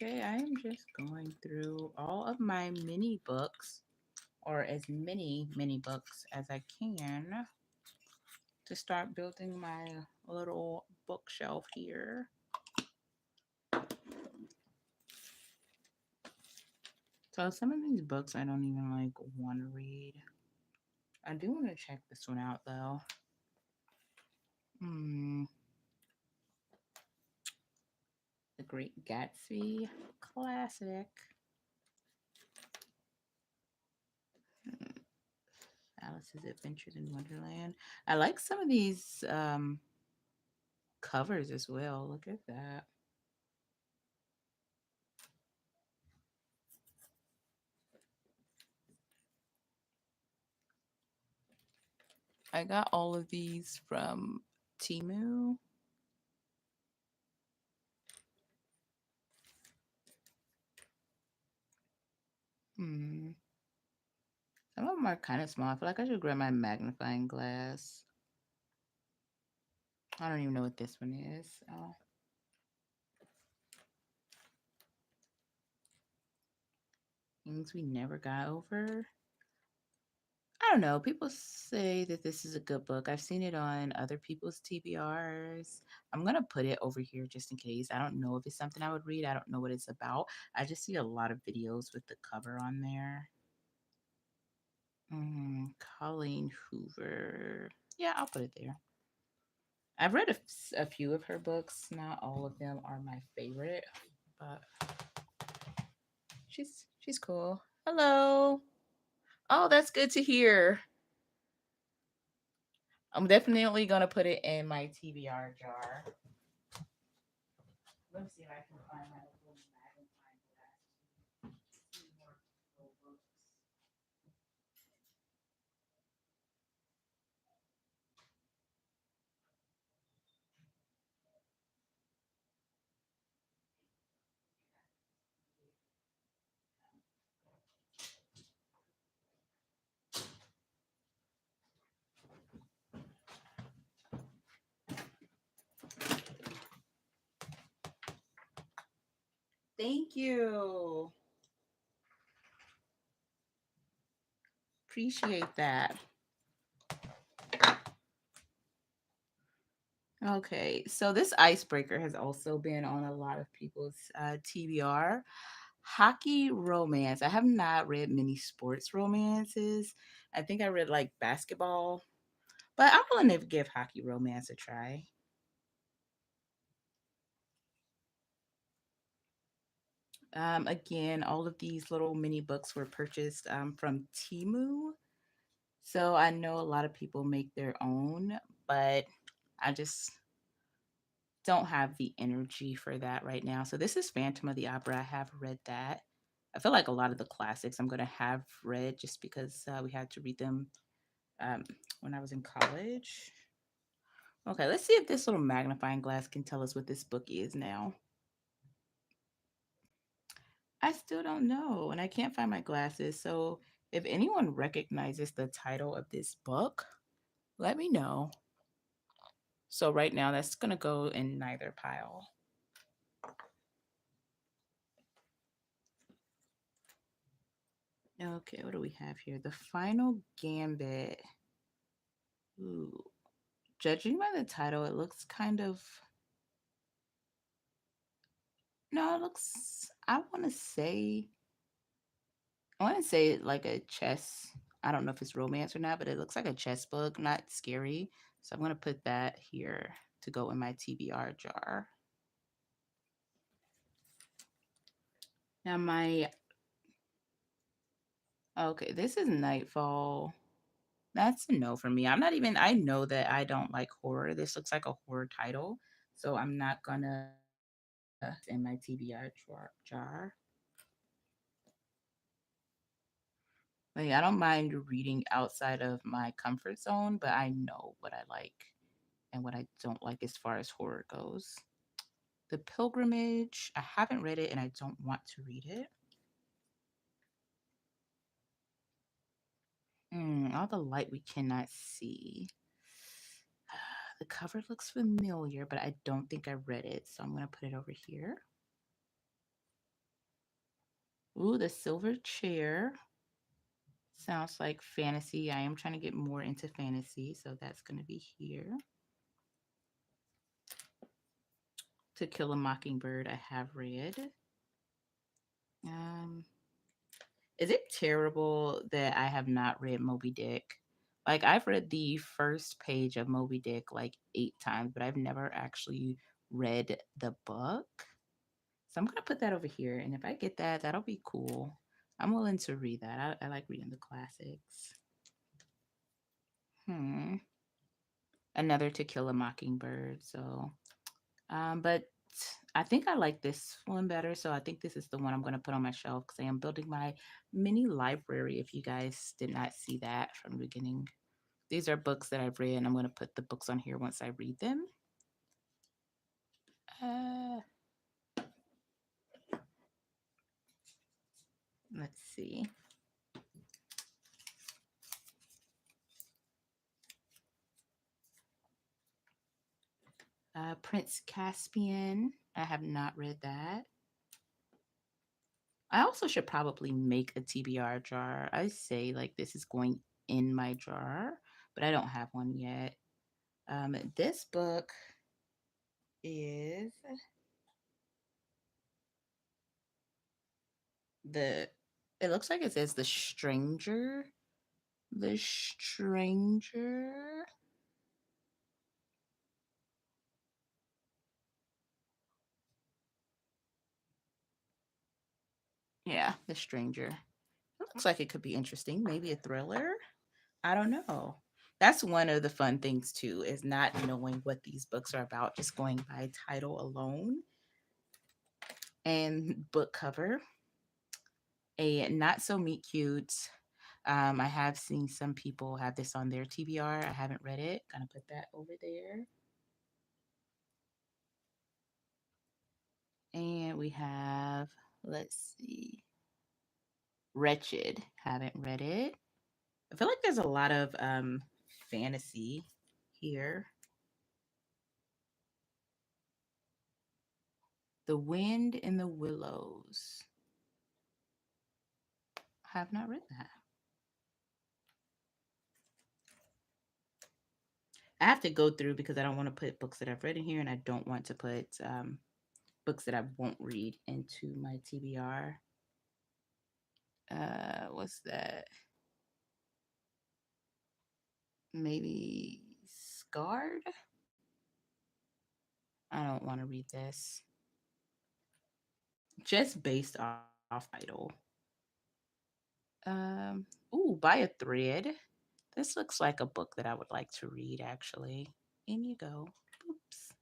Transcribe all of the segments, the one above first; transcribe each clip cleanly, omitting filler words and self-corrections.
Okay, I am just going through all of my mini books, or as many mini books as I can, to start building my little bookshelf here. So some of these books I don't even like want to read. I do want to check this one out though. Hmm, The Great Gatsby classic. Hmm, Alice's Adventures in Wonderland. I like some of these covers as well. Look at that. I got all of these from Temu. Hmm. Some of them are kind of small. I feel like I should grab my magnifying glass. I don't even know what this one is. Oh, things we never got over. I don't know. People say that this is a good book. I've seen it on other people's TBRs. I'm going to put it over here just in case. I don't know if it's something I would read. I don't know what it's about. I just see a lot of videos with the cover on there. Colleen Hoover. Yeah, I'll put it there. I've read a few of her books. Not all of them are my favorite, but she's cool. Hello. Oh, that's good to hear. I'm definitely gonna put it in my TBR jar. Let me see if I can find my little magnifying glass. See more cool books. Thank you. Appreciate that. Okay, so this icebreaker has also been on a lot of people's TBR. Hockey romance. I have not read many sports romances. I think I read like basketball, but I'm willing to give hockey romance a try. Again, all of these little mini books were purchased from Temu. So I know a lot of people make their own, but I just don't have the energy for that right now. So this is Phantom of the Opera. I have read that. I feel like a lot of the classics I'm going to have read just because we had to read them um, when I was in college. Okay, let's see if this little magnifying glass can tell us what this book is now. I still don't know, and I can't find my glasses. So if anyone recognizes the title of this book, let me know. So right now, that's going to go in neither pile. Okay, what do we have here? The Final Gambit. Ooh. Judging by the title, it looks kind of. No, it looks. I want to say like a chess. I don't know if it's romance or not, but it looks like a chess book, not scary. So I'm going to put that here to go in my TBR jar. Now, okay, this is Nightfall. That's a no for me. I'm not even, I know that I don't like horror. This looks like a horror title. So I'm not gonna in my TBR jar. Like, I don't mind reading outside of my comfort zone, but I know what I like and what I don't like as far as horror goes. The Pilgrimage, I haven't read it and I don't want to read it. All the light we cannot see. The cover looks familiar, but I don't think I read it, so I'm going to put it over here. Ooh, the silver chair sounds like fantasy. I am trying to get more into fantasy, so that's going to be here. To Kill a Mockingbird, I have read. Um, is it terrible that I have not read Moby Dick? Like, I've read the first page of Moby Dick like 8 times, but I've never actually read the book. So I'm gonna put that over here, and if I get that, that'll be cool. I'm willing to read that. I like reading the classics. Hmm. Another To Kill a Mockingbird. So, but I think I like this one better. So I think this is the one I'm gonna put on my shelf because I am building my mini library. If you guys did not see that from the beginning, these are books that I've read, and I'm gonna put the books on here once I read them. Uh, let's see. Prince Caspian. I have not read that. I also should probably make a TBR jar. I say like this is going in my jar, but I don't have one yet. This book is the. It looks like it says the stranger. The stranger. Yeah, the stranger. It looks like it could be interesting. Maybe a thriller. I don't know. That's one of the fun things too, is not knowing what these books are about, just going by title alone and book cover. A not so meet cute. I have seen some people have this on their TBR. I haven't read it. Gonna put that over there. And we have, let's see, Wretched. Haven't read it. I feel like there's a lot of fantasy here. The Wind in the Willows. I have not read that. I have to go through because I don't want to put books that I've read in here, and I don't want to put books that I won't read into my TBR. What's that? Maybe Scarred? I don't want to read this. Just based off title. Um, ooh, By a Thread. This looks like a book that I would like to read, actually. In you go. Oops.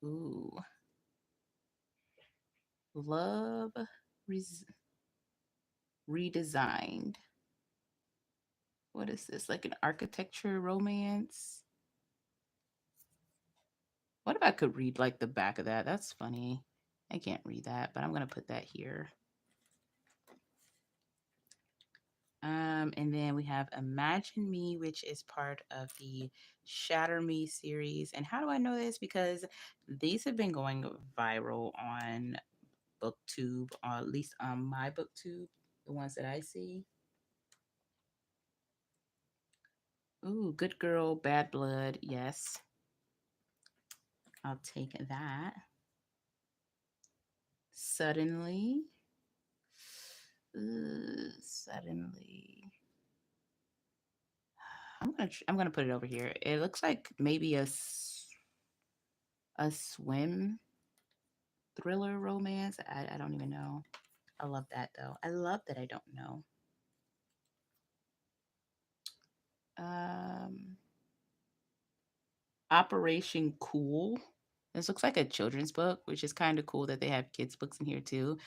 Ooh. Love Res- Redesigned. What is this? Like an architecture romance? What if I could read like the back of that? That's funny. I can't read that, but I'm gonna put that here. And then we have Imagine Me, which is part of the Shatter Me series. And how do I know this? Because these have been going viral on BookTube, or at least on my BookTube, the ones that I see. Ooh, Good Girl, Bad Blood. Yes, I'll take that. Suddenly. Suddenly. I'm gonna put it over here. It looks like maybe a swim thriller romance. I don't even know. I love that though. I love that I don't know. Um, Operation Cool. This looks like a children's book, which is kind of cool that they have kids' books in here too.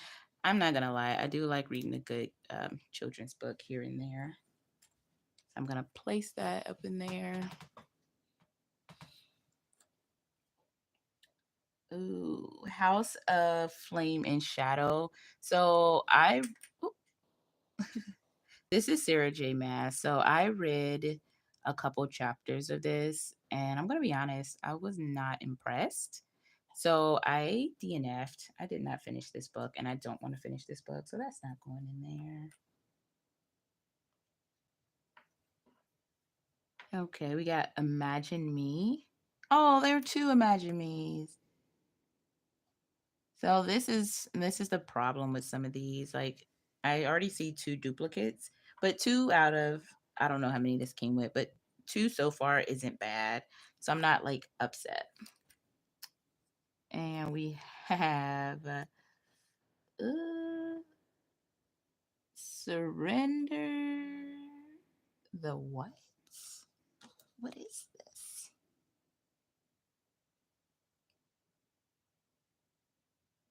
I'm not gonna lie, I do like reading a good children's book here and there. So I'm gonna place that up in there. Ooh, House of Flame and Shadow. So I This is Sarah J. Maas. So I read a couple chapters of this, and I'm gonna be honest, I was not impressed. So I DNF'd. I did not finish this book, and I don't want to finish this book, so that's not going in there. Okay, we got Imagine Me. Oh, there are two Imagine Me's. So this is the problem with some of these. Like I already see two duplicates, but two out of I don't know how many this came with, but two so far isn't bad. So I'm not like upset. And we have Surrender the what? What is this?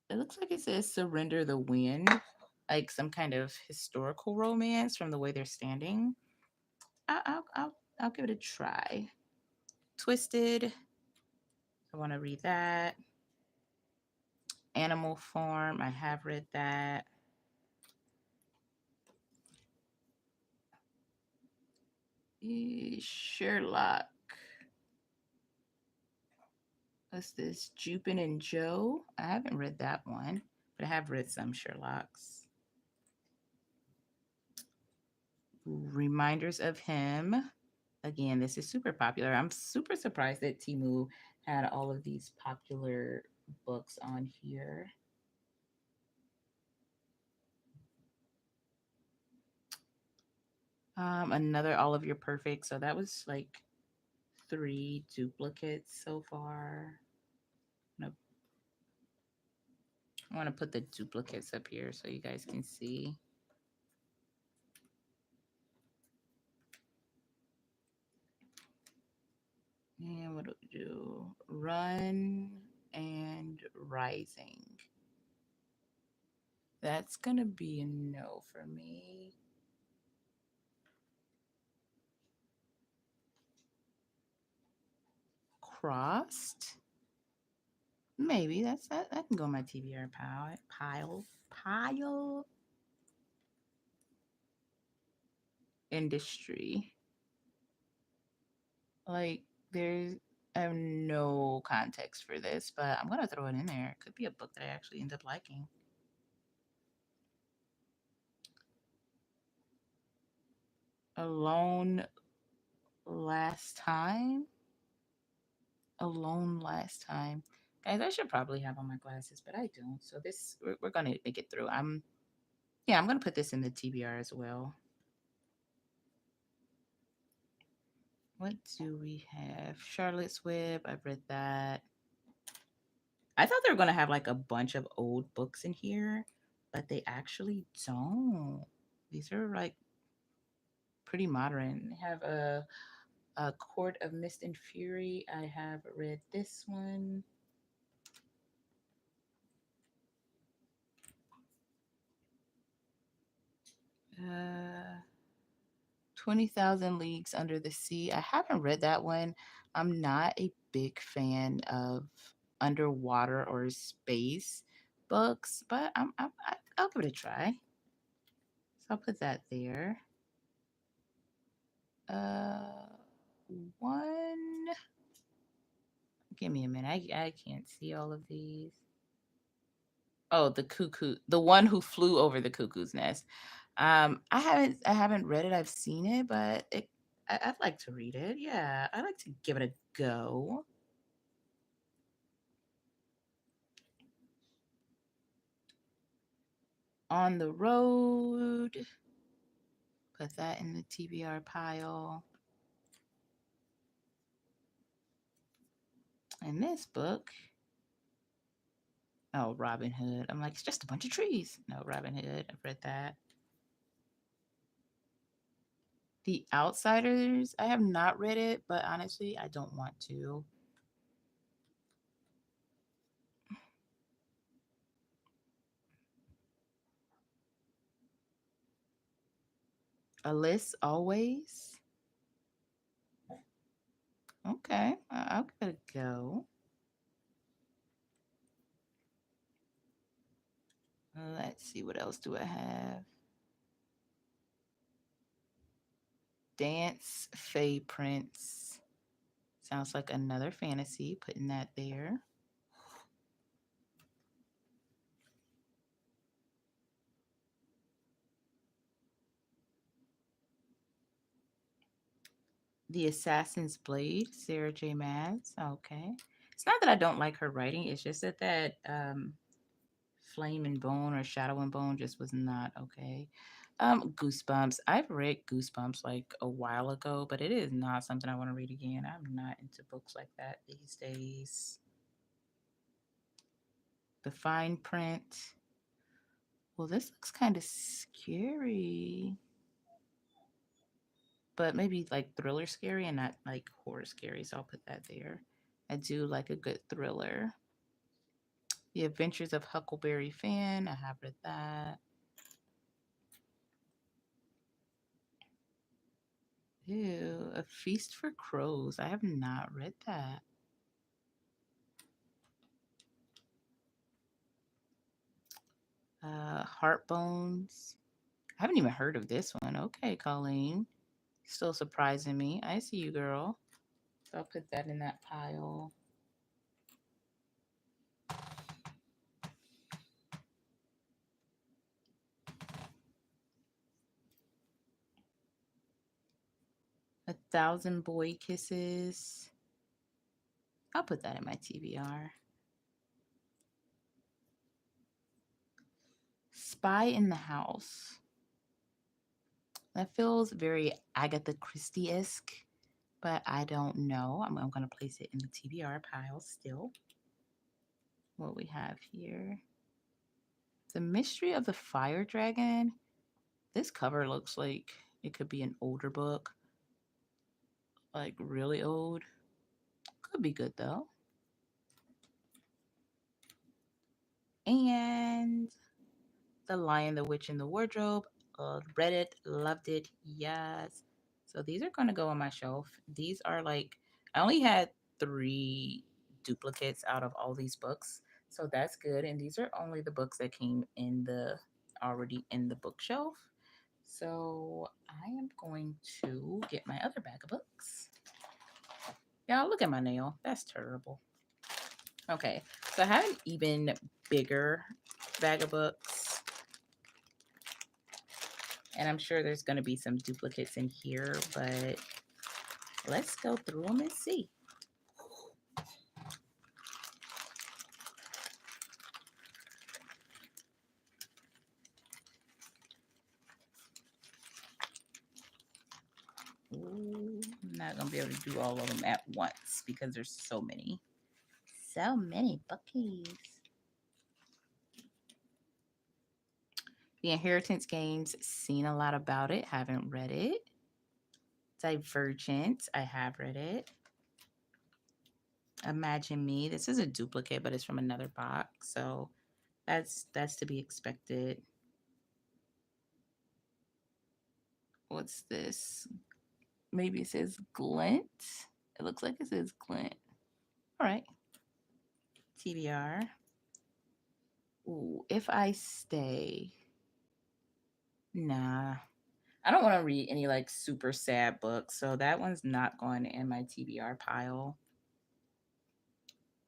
It looks like it says Surrender the Wind, like some kind of historical romance from the way they're standing. I'll give it a try. Twisted. I want to read that. Animal Farm. I have read that. Sherlock. What's this? Jupin and Joe. I haven't read that one, but I have read some Sherlocks. Reminders of Him. Again, this is super popular. I'm super surprised that Temu had all of these popular books on here. Another All of Your Perfect. So that was like three duplicates so far. I want to put the duplicates up here so you guys can see. And what do we do? Run and Rising. That's going to be a no for me. Crossed. Maybe that can go in my TBR pile. Industry. Like there's I have no context for this, but I'm gonna throw it in there. It could be a book that I actually end up liking. Alone last time. Alone last time. Guys, I should probably have on my glasses, but I don't. So this we're gonna make it through. I'm gonna put this in the TBR as well. What do we have? Charlotte's Web. I've read that. I thought they were gonna have like a bunch of old books in here, but they actually don't. These are like pretty modern. They have a Court of Mist and Fury. I have read this one. 20,000 Leagues Under the Sea. I haven't read that one. I'm not a big fan of underwater or space books, but I'll give it a try. So I'll put that there. Uh, one. Give me a minute. I can't see all of these. Oh, the cuckoo, the one who flew over the cuckoo's nest. I haven't read it. I've seen it, but I'd like to read it. Yeah, I'd like to give it a go. On the Road. Put that in the TBR pile. And this book. Oh, Robin Hood. I'm like, it's just a bunch of trees. No, Robin Hood. I've read that. The Outsiders. I have not read it, but honestly, I don't want to. Alice Always. Okay, I'll give it a go. Let's see, what else do I have? Dance Fae Prince. Sounds like another fantasy. Putting that there. The Assassin's Blade, Sarah J. Maas. Okay. It's not that I don't like her writing, it's just that Flame and Bone or Shadow and Bone just was not okay. Goosebumps. I've read Goosebumps like a while ago, but it is not something I want to read again. I'm not into books like that these days. The Fine Print. Well, this looks kind of scary, but maybe like thriller scary and not like horror scary. So I'll put that there. I do like a good thriller. The Adventures of Huckleberry Finn. I have read that. Ew, A Feast for Crows. I have not read that. Heart Bones. I haven't even heard of this one. Okay, Colleen. Still surprising me. I see you, girl. So I'll put that in that pile. 1,000 Boy Kisses. I'll put that in my TBR. Spy in the House. That feels very Agatha Christie esque, but I don't know. I'm going to place it in the TBR pile still. What we have here. The Mystery of the Fire Dragon. This cover looks like it could be an older book, like really old. Could be good though. And The Lion, the Witch, and the Wardrobe. Read it, loved it. Yes. So these are going to go on my shelf. These are like, I only had three duplicates out of all these books. So that's good. And these are only the books that came in the already in the bookshelf. So I am going to get my other bag of books. Y'all, look at my nail. That's terrible. Okay, so I have an even bigger bag of books. And I'm sure there's going to be some duplicates in here, but let's go through them and see. Ooh, I'm not going to be able to do all of them at once because there's so many. So many bookies. The Inheritance Games, seen a lot about it, haven't read it. Divergent, I have read it. Imagine Me, this is a duplicate, but it's from another box, so that's to be expected. What's this? Maybe it says Glint. It looks like it says Glint. All right. TBR. Ooh, If I Stay. Nah. I don't want to read any like super sad books, so that one's not going in my TBR pile.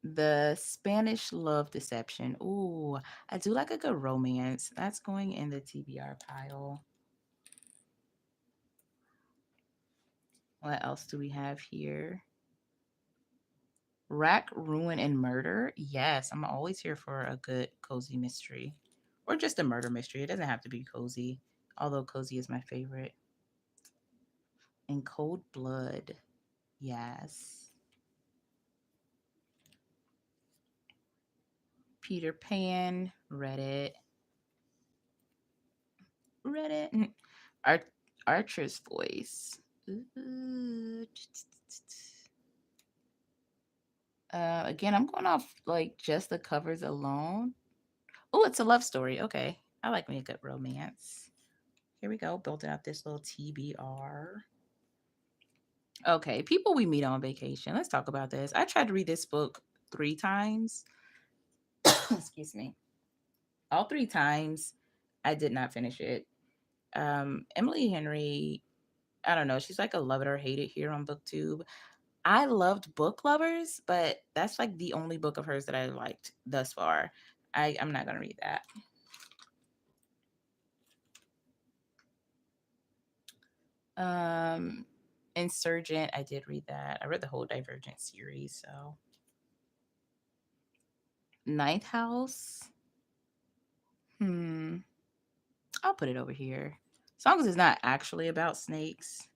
The Spanish Love Deception. Ooh, I do like a good romance. That's going in the TBR pile. What else do we have here? Rack, Ruin, and Murder. Yes, I'm always here for a good cozy mystery. Or just a murder mystery. It doesn't have to be cozy, although cozy is my favorite. In Cold Blood. Yes. Peter Pan. Read it. Read it. Archer's Voice. Ooh. Again, I'm going off like just the covers alone. Oh, it's a love story. Okay. I like me a good romance. Here we go. Building up this little TBR. Okay. People we meet on vacation. Let's talk about this. I tried to read this book 3 times. Excuse me. All 3 times, I did not finish it. Emily Henry, I don't know. She's like a love it or hate it here on BookTube. I loved Book Lovers, but that's like the only book of hers that I liked thus far. I'm not going to read that. Um, Insurgent, I did read that. I read the whole Divergent series. So Ninth House. Hmm. I'll put it over here. As long as it's not actually about snakes,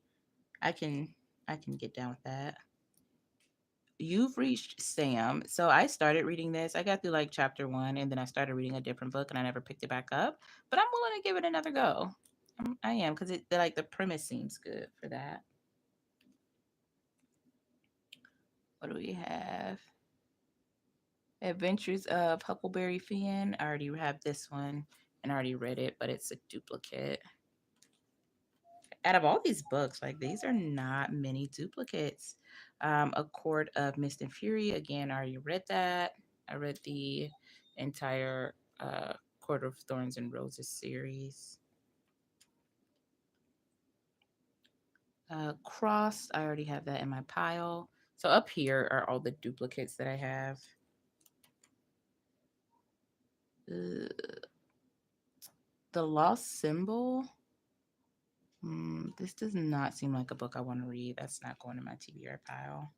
I can I can get down with that. You've reached Sam. So I started reading this. I got through like chapter one, and then I started reading a different book, and I never picked it back up. But I'm willing to give it another go. I am because it like the premise seems good for that. What do we have? Adventures of Huckleberry Finn. I already have this one and I already read it, but it's a duplicate. Out of all these books, like these are not many duplicates. A Court of Mist and Fury. Again, I already read that. I read the entire Court of Thorns and Roses series. Cross. I already have that in my pile. So up here are all the duplicates that I have. Uh, the Lost Symbol. This does not seem like a book I want to read. That's not going in my TBR pile.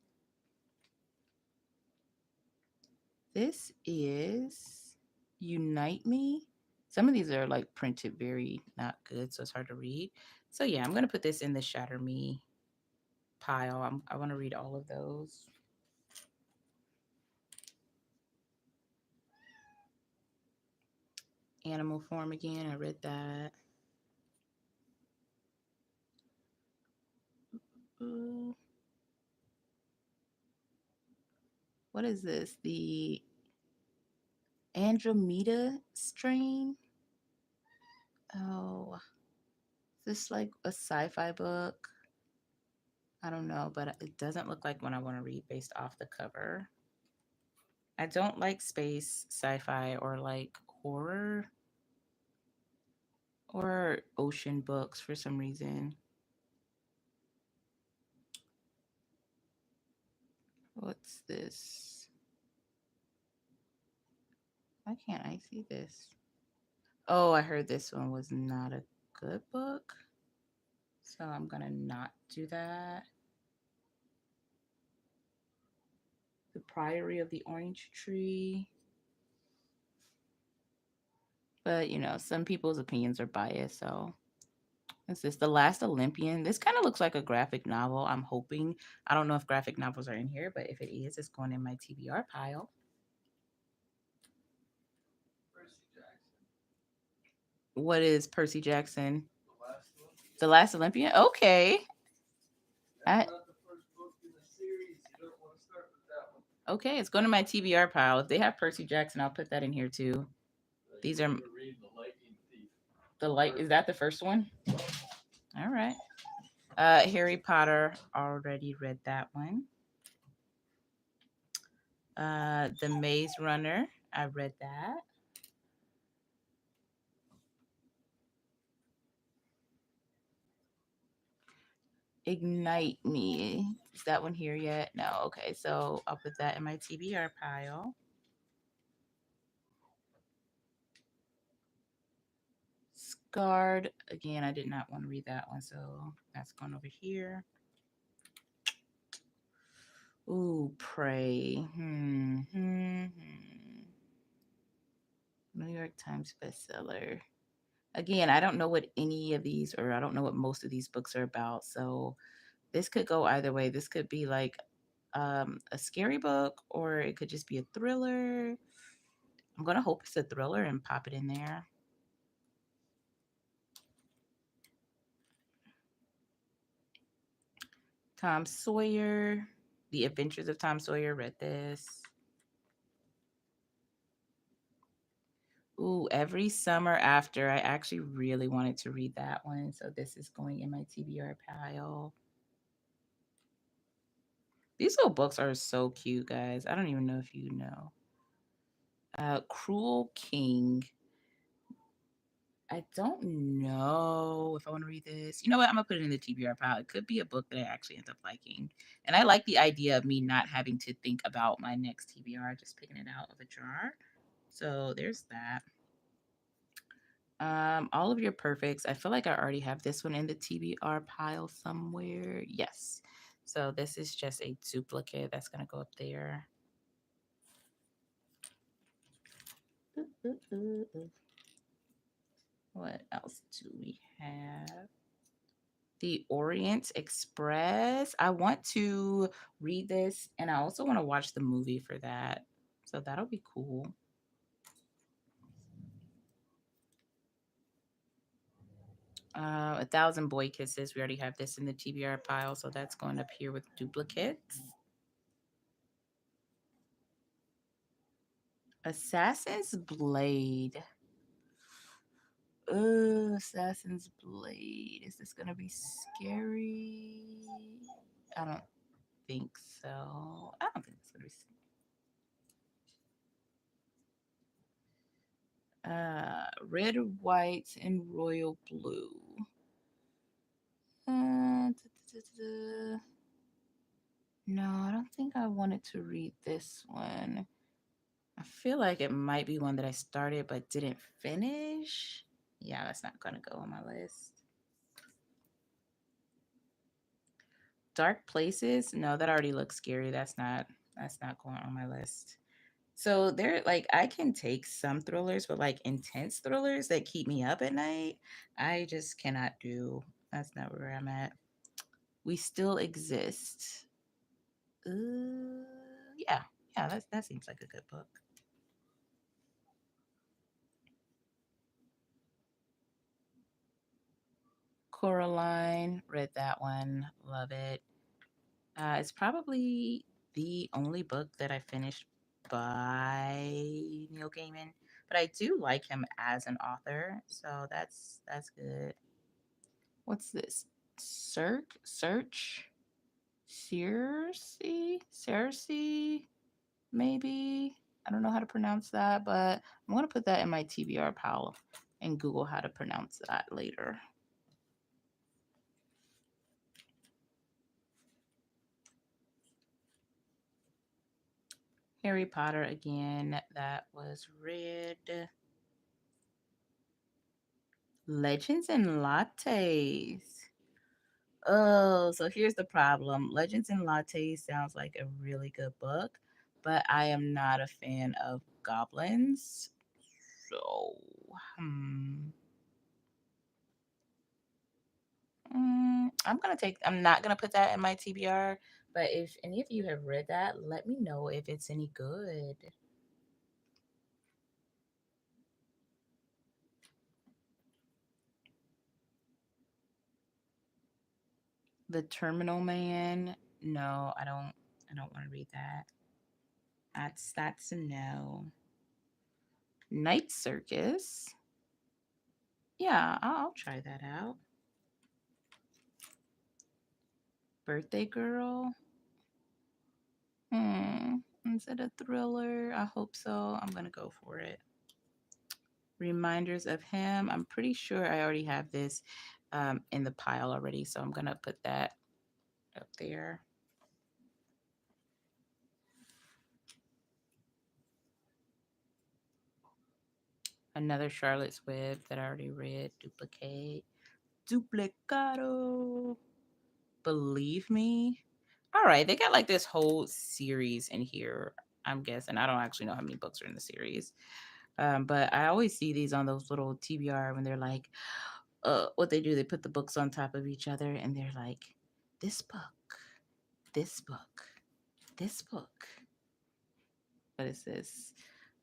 This is Unite Me. Some of these are like printed very not good, so it's hard to read. So yeah, I'm gonna put this in the Shatter Me pile. I want to read all of those. Animal Form again. I read that. Uh, what is this? The Andromeda strain. Oh, is this like a sci-fi book? I don't know, but it doesn't look like one I want to read based off the cover. I don't like space, sci-fi, or like horror or ocean books for some reason. What's this? Why can't I see this? Oh, I heard this one was not a good book. So I'm gonna not do that. The Priory of the Orange Tree. But you know, some people's opinions are biased, so this is The Last Olympian. This kind of looks like a graphic novel. I'm hoping. I don't know if graphic novels are in here, but if it is, it's going in my TBR pile. What is Percy Jackson? The Last Olympian? Okay. I, okay, it's going to my TBR pile. If they have Percy Jackson, I'll put that in here too. These are the light. Is that the first one? All right. Harry Potter. Already read that one. The Maze Runner. I read that. Ignite Me. Is that one here yet? No. Okay, so I'll put that in my TBR pile. Scarred. Again, I did not want to read that one, so that's going over here. Ooh, Prey. New York Times bestseller. Again, I don't know what any of these, or I don't know what most of these books are about. So this could go either way. This could be like a scary book, or it could just be a thriller. I'm gonna hope it's a thriller and pop it in there. Tom Sawyer, The Adventures of Tom Sawyer. Read this. Ooh, Every Summer After. I actually really wanted to read that one, so this is going in my TBR pile. These little books are so cute, guys. I don't even know if you know. Cruel King. I don't know if I want to read this. You know what? I'm gonna put it in the TBR pile. It could be a book that I actually end up liking, and I like the idea of me not having to think about my next TBR, just picking it out of a jar. So there's that. All of your perfects. I feel like I already have this one in the TBR pile somewhere. Yes. So this is just a duplicate that's gonna go up there. What else do we have? The Orient Express. I want to read this and I also want to watch the movie for that. So that'll be cool. A Thousand Boy Kisses. We already have this in the TBR pile, so that's going up here with duplicates. Assassin's Blade. Assassin's Blade. Is this gonna be scary? I don't think so. I don't think it's gonna be. Red, white, and royal blue. No, I don't think I wanted to read this one. I feel like it might be one that I started but didn't finish. Yeah, that's not gonna go on my list. Dark Places? No, that already looks scary. That's not going on my list. So there like I can take some thrillers, but like intense thrillers that keep me up at night, I just cannot do. That's not where I'm at. We Still Exist. Yeah. Yeah, that seems like a good book. Coraline, read that one. Love it. It's probably the only book that I finished by Neil Gaiman, but I do like him as an author, so that's good. What's this? Search, Circe, maybe. I don't know how to pronounce that, but I'm gonna put that in my TBR pile and Google how to pronounce that later. Harry Potter again. That was read. Legends and Lattes. Oh, so here's the problem. Legends and Lattes sounds like a really good book, but I am not a fan of goblins. So, hmm. I'm not gonna put that in my TBR, but if any of you have read that, let me know if it's any good. The Terminal Man. No, I don't want to read that. That's a no. Night Circus. Yeah, I'll try that out. Birthday Girl. Is it a thriller? I hope so. I'm gonna go for it. Reminders of Him. I'm pretty sure I already have this in the pile already, so I'm gonna put that up there. Another Charlotte's Web that I already read. Duplicate. Duplicado. Believe Me. All right, they got like this whole series in here. I'm guessing. I don't actually know how many books are in the series. But I always see these on those little TBR when they're like, what they do, they put the books on top of each other and they're like, this book, this book, this book. What is this?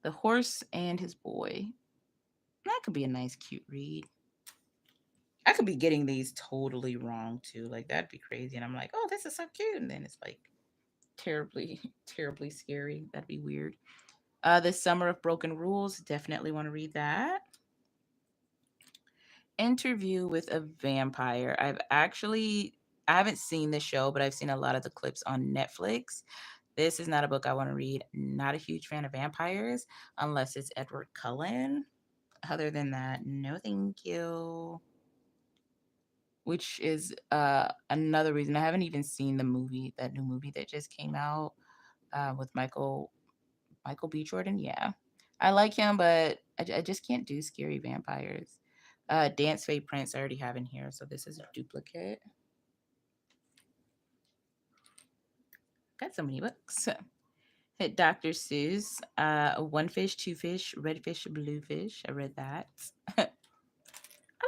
The Horse and His Boy. That could be a nice, cute read. I could be getting these totally wrong too. Like, that'd be crazy. And I'm like, oh, this is so cute. And then it's like terribly, terribly scary. That'd be weird. The Summer of Broken Rules. Definitely want to read that. Interview with a Vampire. I haven't seen the show, but I've seen a lot of the clips on Netflix. This is not a book I want to read. Not a huge fan of vampires unless it's Edward Cullen. Other than that, no thank you. Which is another reason I haven't even seen the movie, that new movie that just came out with Michael B. Jordan. Yeah, I like him, but I just can't do scary vampires. Dance Fate Prince I already have in here, so this is a duplicate. Got so many books. Hit Dr. Seuss. One fish, two fish, red fish, blue fish. I read that. I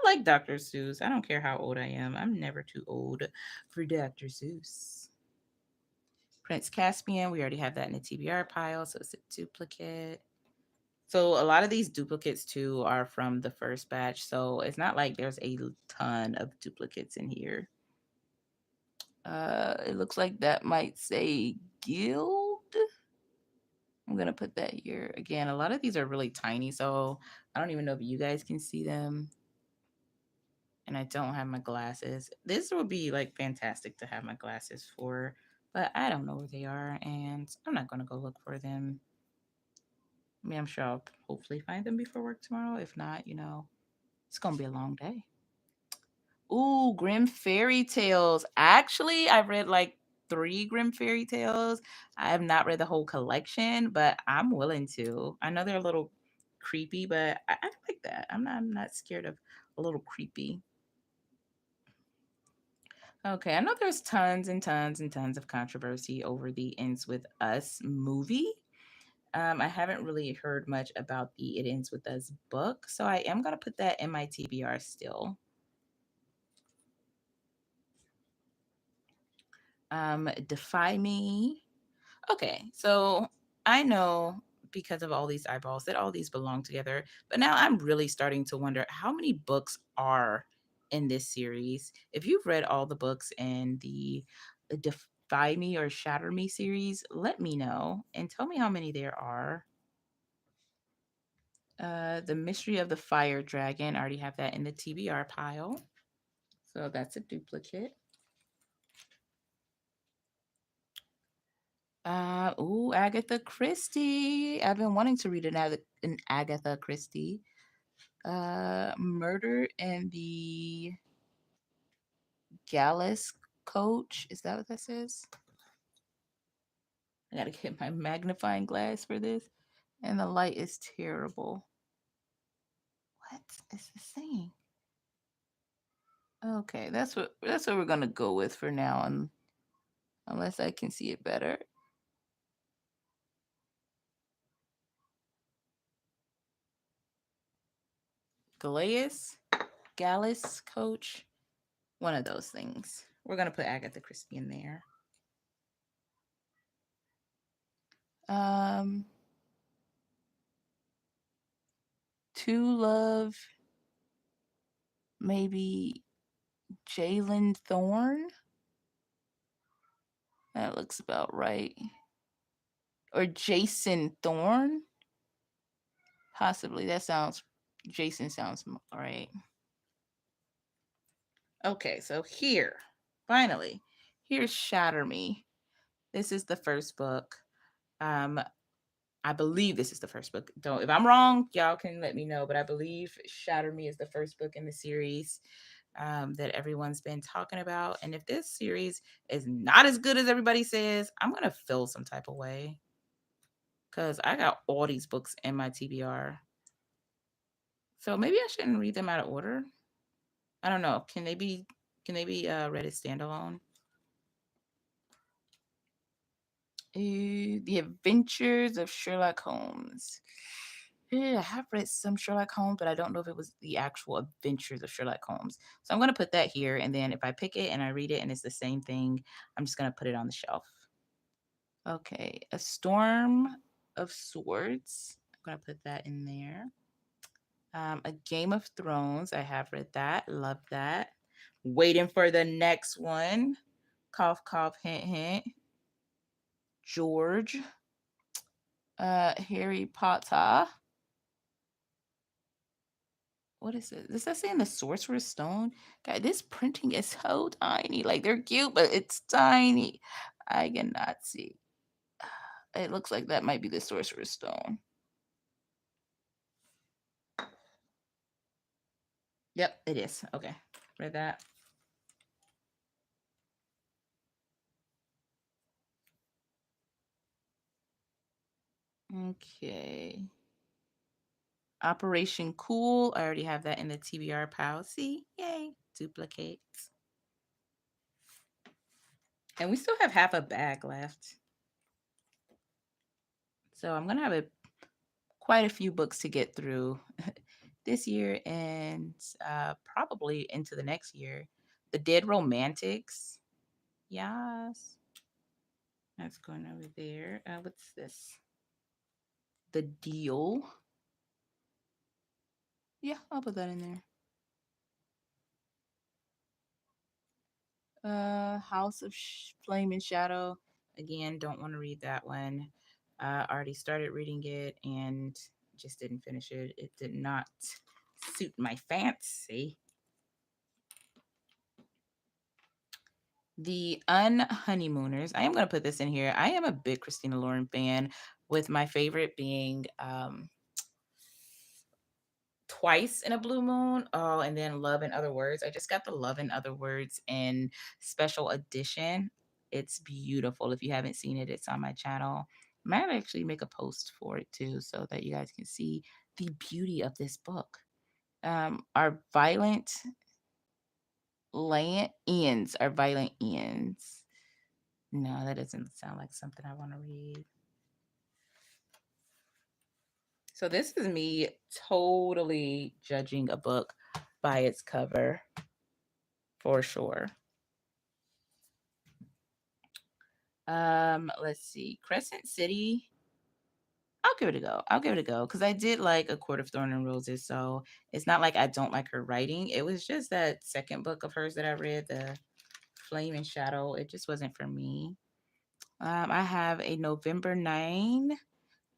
like Dr. Seuss. I don't care how old I am. I'm never too old for Dr. Seuss. Prince Caspian. We already have that in the TBR pile, so it's a duplicate. So a lot of these duplicates too are from the first batch. So it's not like there's a ton of duplicates in here. It looks like that might say guild. I'm gonna put that here. Again, a lot of these are really tiny, so I don't even know if you guys can see them. And I don't have my glasses. This would be like fantastic to have my glasses for, but I don't know where they are, and I'm not gonna go look for them. I mean, I'm sure I'll hopefully find them before work tomorrow. If not, it's gonna be a long day. Ooh, Grim Fairy Tales. Actually, I read like three Grim Fairy Tales. I have not read the whole collection, but I'm willing to. I know they're a little creepy, but I like that. I'm not scared of a little creepy. Okay, I know there's tons and tons and tons of controversy over the Ends With Us movie. I haven't really heard much about the It Ends With Us book, so I am gonna put that in my TBR still. Defy Me. Okay, so I know because of all these eyeballs that all these belong together, but now I'm really starting to wonder how many books are in this series. If you've read all the books in the Defy Me or Shatter Me series, let me know and tell me how many there are. The Mystery of the Fire Dragon, I already have that in the TBR pile. So that's a duplicate. Agatha Christie. I've been wanting to read an Agatha Christie. Murder in the Gallus Coach. Is that what that says? I gotta get my magnifying glass for this. And the light is terrible. What is this saying? Okay, that's what we're gonna go with for now, unless I can see it better. Galeas, Gallus Coach, one of those things. We're gonna put Agatha Christie in there. Um, To Love, maybe Jalen Thorne. That looks about right. Or Jason Thorne. Possibly. Jason sounds right. Okay, so finally, here's Shatter Me. This is the first book. Um, I believe this is the first book. Don't If I'm wrong, y'all can let me know. But I believe Shatter Me is the first book in the series that everyone's been talking about. And if this series is not as good as everybody says, I'm gonna feel some type of way because I got all these books in my TBR. So maybe I shouldn't read them out of order. I don't know. Can they be read as standalone? The Adventures of Sherlock Holmes. Yeah, I have read some Sherlock Holmes, but I don't know if it was the actual Adventures of Sherlock Holmes. So I'm gonna put that here, and then if I pick it and I read it and it's the same thing, I'm just gonna put it on the shelf. Okay, A Storm of Swords. I'm gonna put that in there. A Game of Thrones. I have read that. Love that. Waiting for the next one. Cough, cough, hint, hint. George. Harry Potter. What is it? Does that say in the Sorcerer's Stone? God, this printing is so tiny. Like they're cute, but it's tiny. I cannot see. It looks like that might be the Sorcerer's Stone. Yep, it is. Okay. Read that. Okay. Operation Cool. I already have that in the TBR pile. See? Yay. Duplicates. And we still have half a bag left. So I'm going to have quite a few books to get through this year and probably into the next year. The Dead Romantics. Yes. That's going over there. What's this? The Deal. Yeah, I'll put that in there. House of Flame and Shadow. Again, don't want to read that one. Already started reading it and just didn't finish it. It did not suit my fancy. The Unhoneymooners. I am going to put this in here. I am a big Christina Lauren fan, with my favorite being Twice in a Blue Moon. Oh, and then Love in Other Words. I just got the Love in Other Words in special edition. It's beautiful. If you haven't seen it, it's on my channel. I might actually make a post for it too, so that you guys can see the beauty of this book. Our violent land ends. Our violent ends. No, that doesn't sound like something I want to read. So this is me totally judging a book by its cover, for sure. Let's see. Crescent City. I'll give it a go. I'll give it a go because I did like A Court of Thorn and Roses. So it's not like I don't like her writing. It was just that second book of hers that I read, the Flame and Shadow. It just wasn't for me. I have a November 9,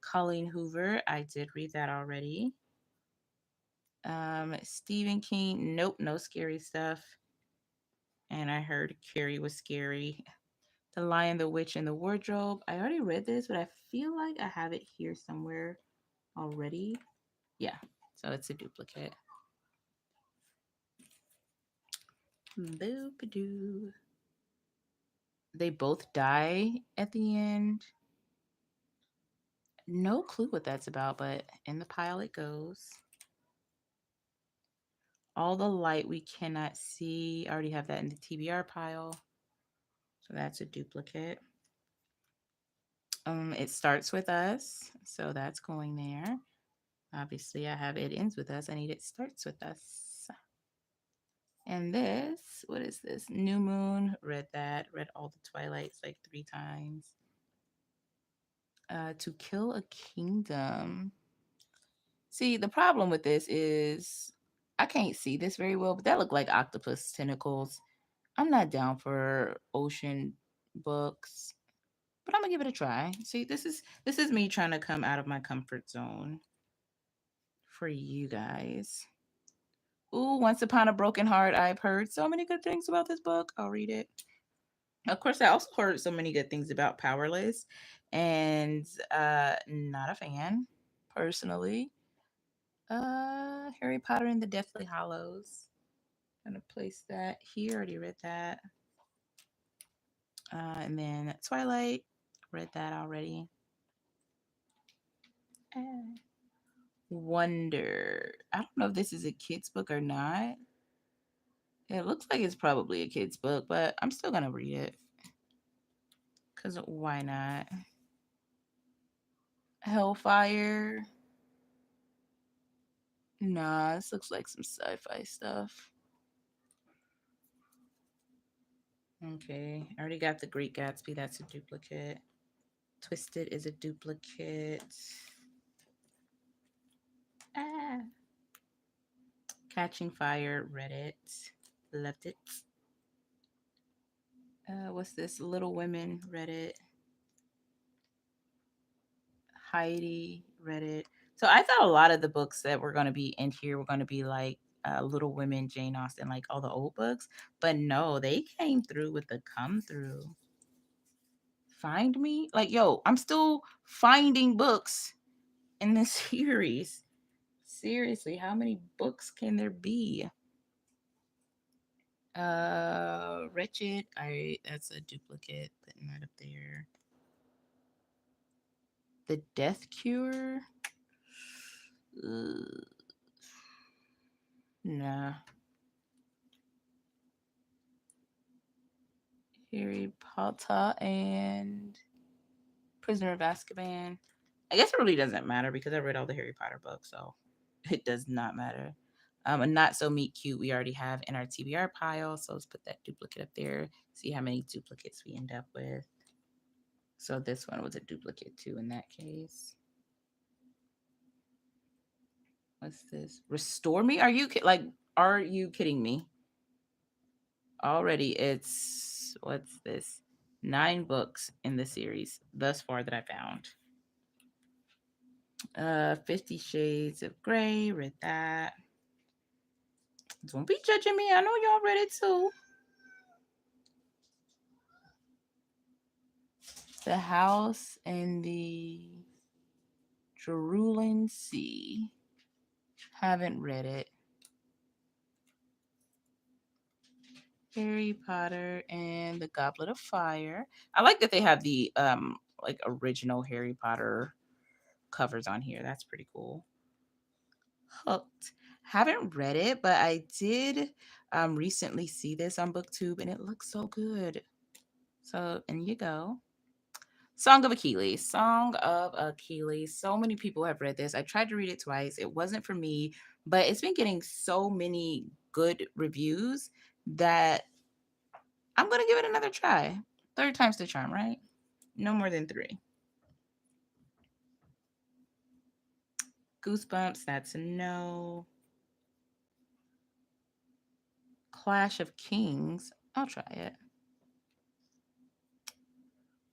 Colleen Hoover. I did read that already. Stephen King. Nope, no scary stuff. And I heard Carrie was scary. The Lion, the Witch, and the Wardrobe. I already read this, but I feel like I have it here somewhere already. Yeah, so it's a duplicate. Boop-a-doo. They both die at the end. No clue what that's about, but in the pile it goes. All the Light We Cannot See. I already have that in the TBR pile. So that's a duplicate. It Starts With Us. So that's going there. Obviously, I have It Ends With Us. I need It Starts With Us. And this, what is this? New Moon. Read that. Read all the Twilights like 3 times. To Kill a Kingdom. See, the problem with this is I can't see this very well, but that looked like octopus tentacles. I'm not down for ocean books, but I'm gonna give it a try. See, this is me trying to come out of my comfort zone for you guys. Ooh, Once Upon a Broken Heart. I've heard so many good things about this book. I'll read it. Of course, I also heard so many good things about Powerless, and not a fan personally. Harry Potter and the Deathly Hallows. I'm gonna place that here. Already read that. And then Twilight. Read that already. Wonder. I don't know if this is a kid's book or not. It looks like it's probably a kid's book, but I'm still gonna read it. Cause why not? Hellfire. Nah, this looks like some sci-fi stuff. Okay, I already got the Great Gatsby. That's a duplicate. Twisted is a duplicate. Ah. Catching Fire. Read it. Loved it. What's this? Little Women. Read it. Heidi. Read it. So I thought a lot of the books that were going to be in here were going to be like Little Women, Jane Austen, like all the old books. But no, they came through with the come through. Find Me? Like, yo, I'm still finding books in this series. Seriously, how many books can there be? Wretched. That's a duplicate, putting that up there. The Death Cure. Nah. Harry Potter and Prisoner of Azkaban. I guess it really doesn't matter because I read all the Harry Potter books, so it does not matter. A not so meet cute we already have in our TBR pile, so let's put that duplicate up there. See how many duplicates we end up with. So this one was a duplicate too in that case. What's this? Restore Me? Are you kidding me? Already it's what's this? 9 books in the series thus far that I found. 50 Shades of Grey, read that. Don't be judging me. I know y'all read it too. The House in the Cerulean Sea. Haven't read it. Harry Potter and the Goblet of Fire. I like that they have the like original Harry Potter covers on here. That's pretty cool. Hooked. Haven't read it, but I did recently see this on BookTube and it looks so good. So, in you go. Song of Achilles. Song of Achilles. So many people have read this. I tried to read it twice. It wasn't for me, but it's been getting so many good reviews that I'm going to give it another try. Third time's the charm, right? No more than 3. Goosebumps. That's a no. Clash of Kings. I'll try it.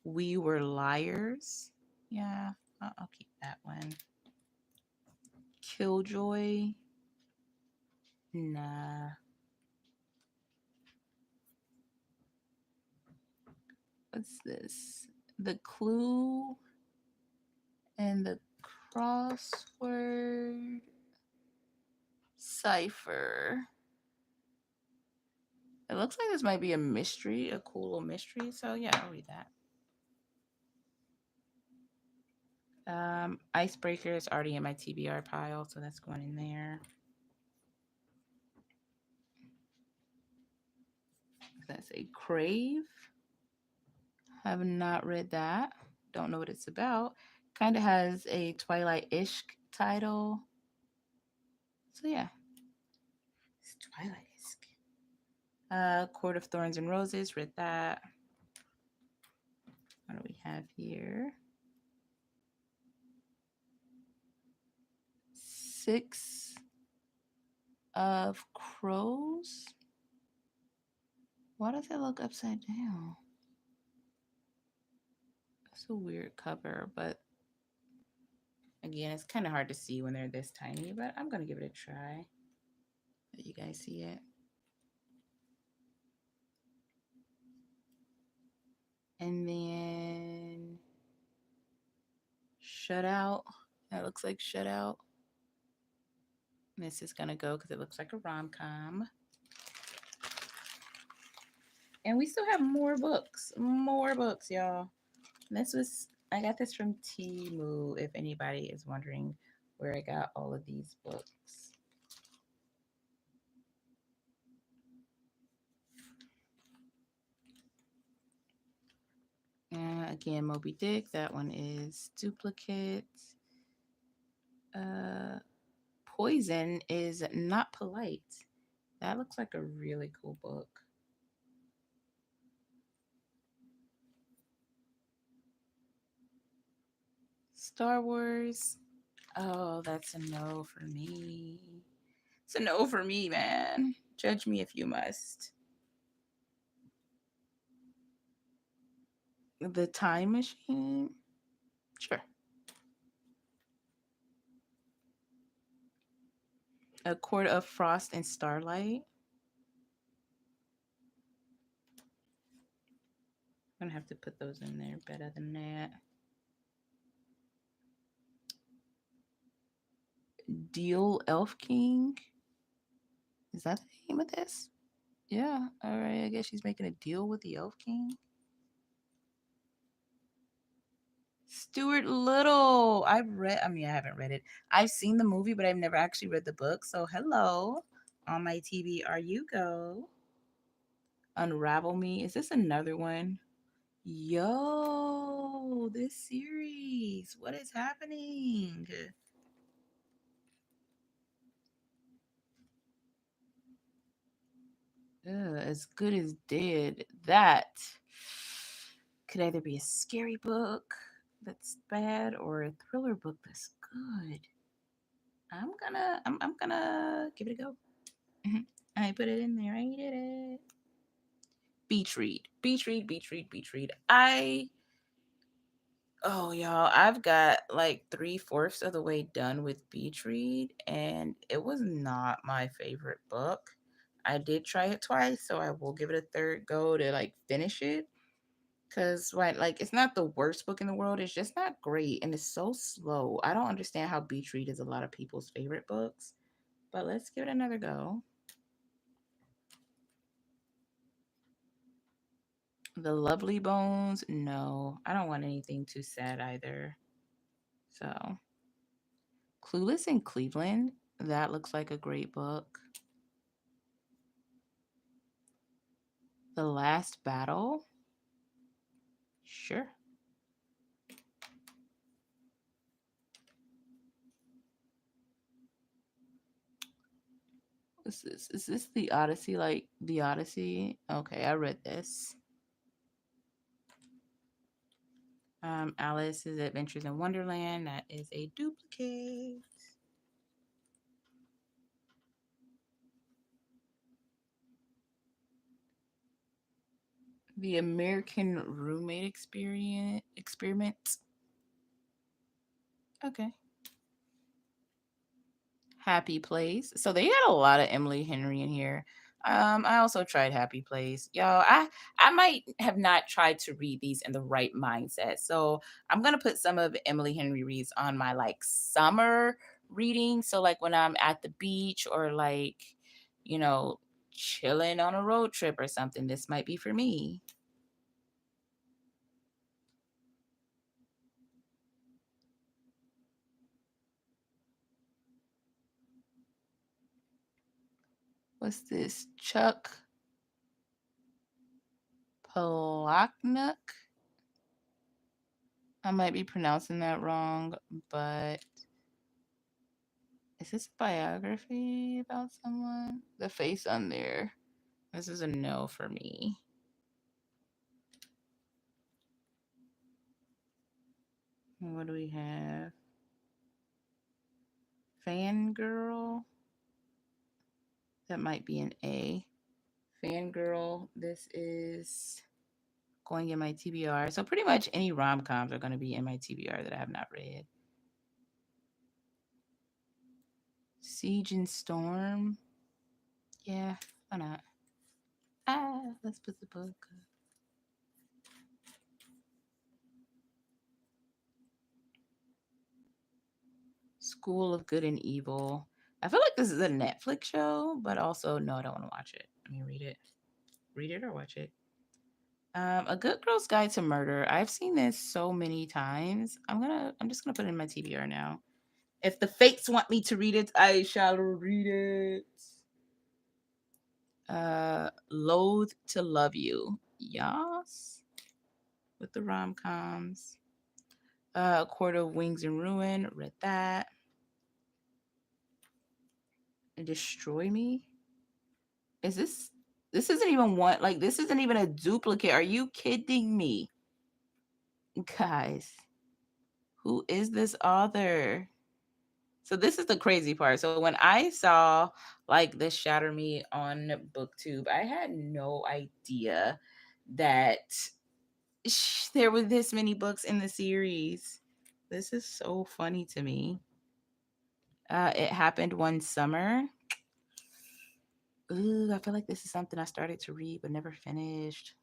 We Were Liars. Yeah, I'll keep that one. Killjoy. Nah. What's this? The Clue and the Crossword Cipher. It looks like this might be a mystery, a cool little mystery. So yeah, I'll read that. Icebreaker is already in my TBR pile, so that's going in there. That's a Crave. Have not read that. Don't know what it's about. Kind of has a Twilight-ish title. So yeah. It's Twilight-ish. Court of Thorns and Roses. Read that. What do we have here? 6 of Crows. Why does it look upside down? That's a weird cover, but again, it's kind of hard to see when they're this tiny, but I'm going to give it a try. Let you guys see it. And then Shutout. That looks like Shutout. This is going to go because it looks like a rom-com. And we still have more books. More books, y'all. I got this from Temu, if anybody is wondering where I got all of these books. Again, Moby Dick. That one is duplicate. Poison is Not Polite. That looks like a really cool book. Star Wars. Oh, that's a no for me. It's a no for me, man. Judge me if you must. The Time Machine? Sure. A Court of Frost and Starlight. I'm going to have to put those in there better than that. Deal Elf King. Is that the name of this? Yeah. All right. I guess she's making a deal with the Elf King. Stuart Little. I mean, I haven't read it. I've seen the movie, but I've never actually read the book. So, hello. On my TBR you go. Unravel Me. Is this another one? Yo, this series. What is happening? As Good as Dead. That could either be a scary book that's bad or a thriller book that's good. I'm gonna give it a go. Mhm. I put it in there. I did it. Beach read. Beach read, beach read, beach read. Oh, y'all, I've got like three-fourths of the way done with Beach Read, and it was not my favorite book. I did try it twice, so I will give it a third go to like finish it. Cause right, like it's not the worst book in the world, it's just not great and it's so slow. I don't understand how Beach Read is a lot of people's favorite books, but let's give it another go. The Lovely Bones, no, I don't want anything too sad either. So, Clueless in Cleveland, that looks like a great book. The Last Battle, sure. Is this the Odyssey? Like the Odyssey? Okay, I read this. Alice's Adventures in Wonderland, that is a duplicate. The American Roommate Experience Experiment. Okay. Happy Place. So they had a lot of Emily Henry in here. I also tried Happy Place. Y'all, I might have not tried to read these in the right mindset. So I'm gonna put some of Emily Henry reads on my like summer reading. So like when I'm at the beach or like, you know, chilling on a road trip or something, this might be for me. What's this? Chuck Palahniuk? I might be pronouncing that wrong, but is this a biography about someone? The face on there. This is a no for me. What do we have? Fangirl. That might be an A. Fangirl. This is going in my TBR. So pretty much any rom coms are going to be in my TBR that I have not read. Siege and Storm. Yeah, why not? Let's put the book. School of Good and Evil. I feel like this is a Netflix show, but also no, I don't want to watch it. I mean, read it. Read it or watch it. A Good Girl's Guide to Murder. I've seen this so many times. I'm just gonna put it in my TBR now. If the fates want me to read it, I shall read it. Loathe to Love You. Yes. With the rom coms. Court of Wings and Ruin. Read that. And Destroy Me. Is this isn't even one, like this isn't even a duplicate. Are you kidding me? Guys, who is this author? So this is the crazy part. So when I saw like this Shatter Me on BookTube, I had no idea that there were this many books in the series. This is so funny to me. It happened one summer. Ooh, I feel like this is something I started to read but never finished.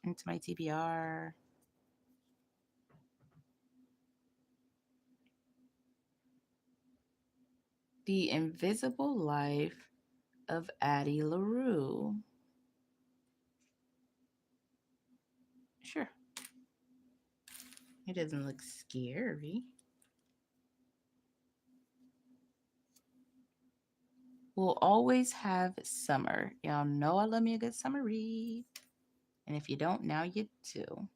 Into my TBR. The Invisible Life of Addie LaRue. Sure. It doesn't look scary. We'll always have summer. Y'all know I love me a good summer read. And if you don't, now you do.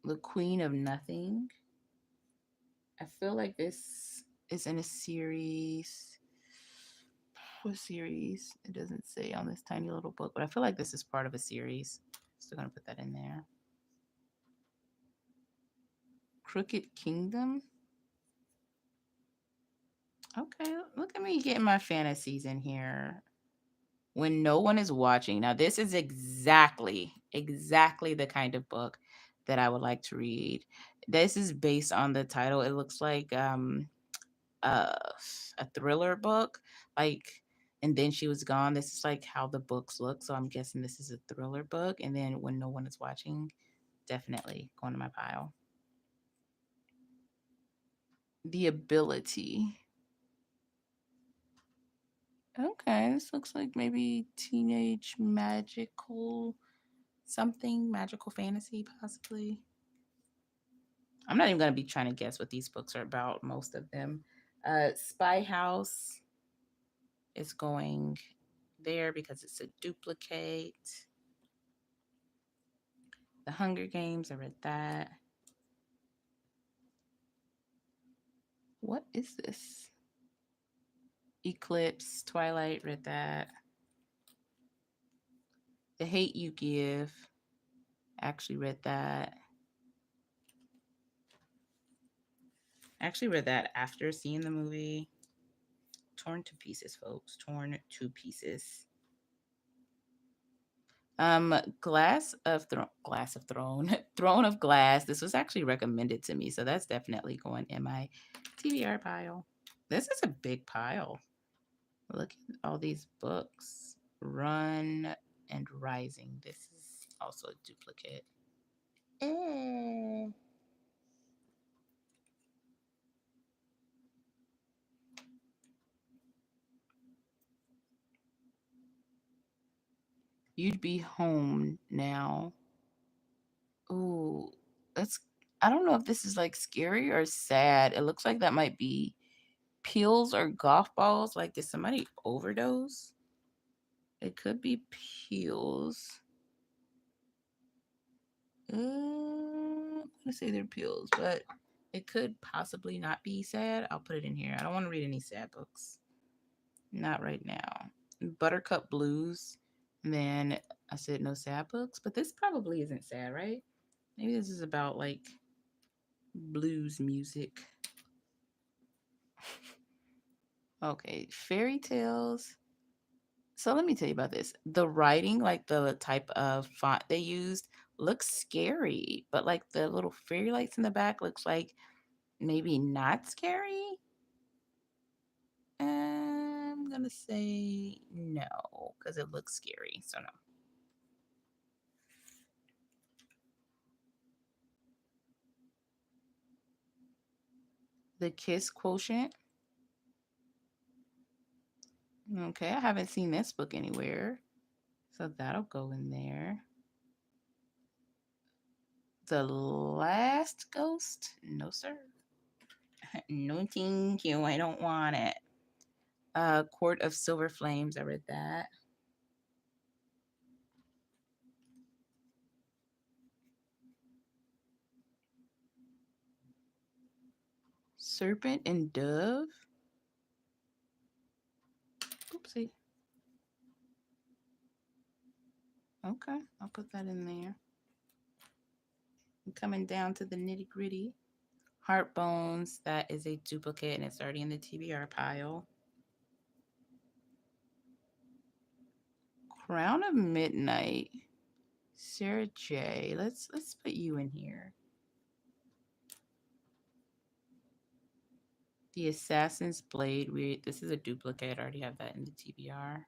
The Queen of Nothing. I feel like this is in a series. What series? It doesn't say on this tiny little book, but I feel like this is part of a series. Still gonna put that in there. Crooked Kingdom. Okay, look at me getting my fantasies in here. When no one is watching. Now, this is exactly the kind of book that I would like to read. This is based on the title. It looks like uh, a thriller book. Like, and then she was gone. This is like how the books look. So I'm guessing this is a thriller book. And then when no one is watching, definitely going to my pile. The Ability. Okay, this looks like maybe teenage magical something, magical fantasy, possibly. I'm not even going to be trying to guess what these books are about, most of them. Spy House is going there because it's a duplicate. The Hunger Games, I read that. What is this? Eclipse, Twilight, read that. The Hate You Give, actually read that. Actually read that after seeing the movie. Torn to pieces, folks. Torn to pieces. Glass of Throne, Throne of Glass. This was actually recommended to me, so that's definitely going in my TBR pile. This is a big pile. Look at all these books. Run and Rising. This is also a duplicate. Eh. You'd Be Home Now. Ooh, that's. I don't know if this is like scary or sad. It looks like that might be pills or golf balls. Like, did somebody overdose? It could be pills. I'm gonna say they're pills, but it could possibly not be sad. I'll put it in here. I don't want to read any sad books. Not right now. Buttercup Blues. And then I said no sad books, but this probably isn't sad, right? Maybe this is about like blues music. Okay, fairy tales. So let me tell you about this. The writing, like the type of font they used, looks scary, but like the little fairy lights in the back looks like maybe not scary. I'm gonna say no because it looks scary. So no. The Kiss Quotient. Okay, I haven't seen this book anywhere, so that'll go in there. The Last Ghost. No, sir. No, thank you. I don't want it. Court of Silver Flames. I read that. Serpent and Dove. Oopsie. Okay, I'll put that in there. I'm coming down to the nitty gritty. Heart Bones. That is a duplicate and it's already in the TBR pile. Crown of Midnight. Sarah J. Let's put you in here. The Assassin's Blade. This is a duplicate. I already have that in the TBR.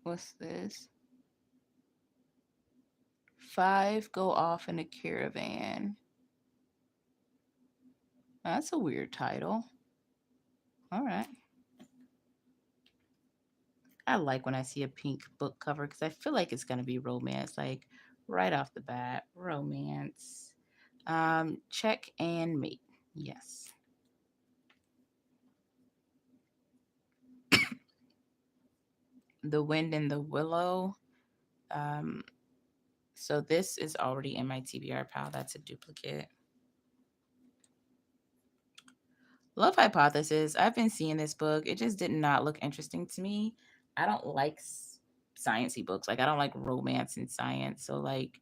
What's this? Five Go Off in a Caravan. That's a weird title. All right. I like when I see a pink book cover because I feel like it's gonna be romance, like right off the bat, romance. Check and mate. Yes. The Wind and the Willow. Um, so this is already in my TBR pile. That's a duplicate. Love Hypothesis. I've been seeing this book. It just did not look interesting to me. I don't like sciencey books. Like I don't like romance and science. So like,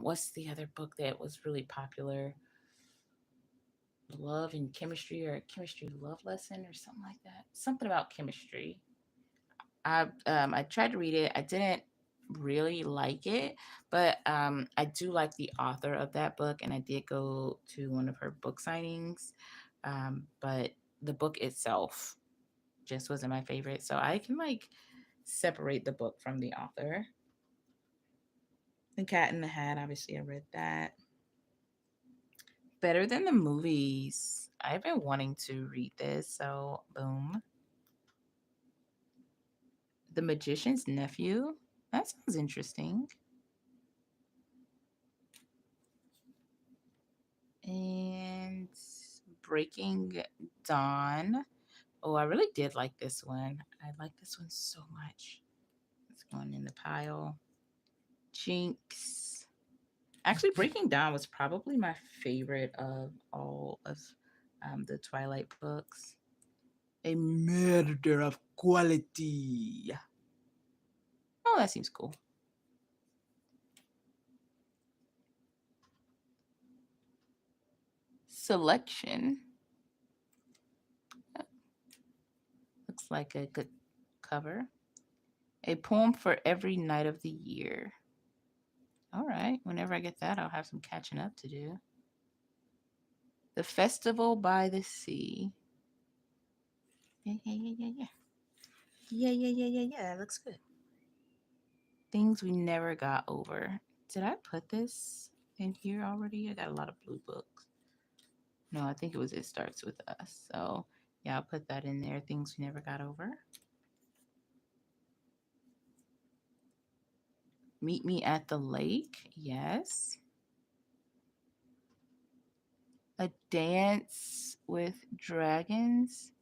what's the other book that was really popular? Love and Chemistry or Chemistry Love Lesson or something like that. Something about chemistry. I tried to read it. I didn't really like it, but I do like the author of that book, and I did go to one of her book signings. But the book itself just wasn't my favorite, so I can like separate the book from the author. The Cat in the Hat, obviously, I read that. Better than the movies. I've been wanting to read this, so boom. The Magician's Nephew. That sounds interesting. And Breaking Dawn. Oh, I really did like this one. I like this one so much. It's going in the pile. Jinx. Actually, Breaking Dawn was probably my favorite of all of the Twilight books. A murder of quality. Oh, that seems cool. Selection. Looks like a good cover. A poem for every night of the year. All right. Whenever I get that, I'll have some catching up to do. The Festival by the Sea. Yeah, yeah, yeah, yeah, yeah. Yeah, yeah, yeah, yeah, yeah. That looks good. Things we never got over. Did I put this in here already? I got a lot of blue books. No, I think it was It Starts With Us. So, yeah, I'll put that in there. Things we never got over. Meet Me at the Lake. Yes. A Dance with Dragons.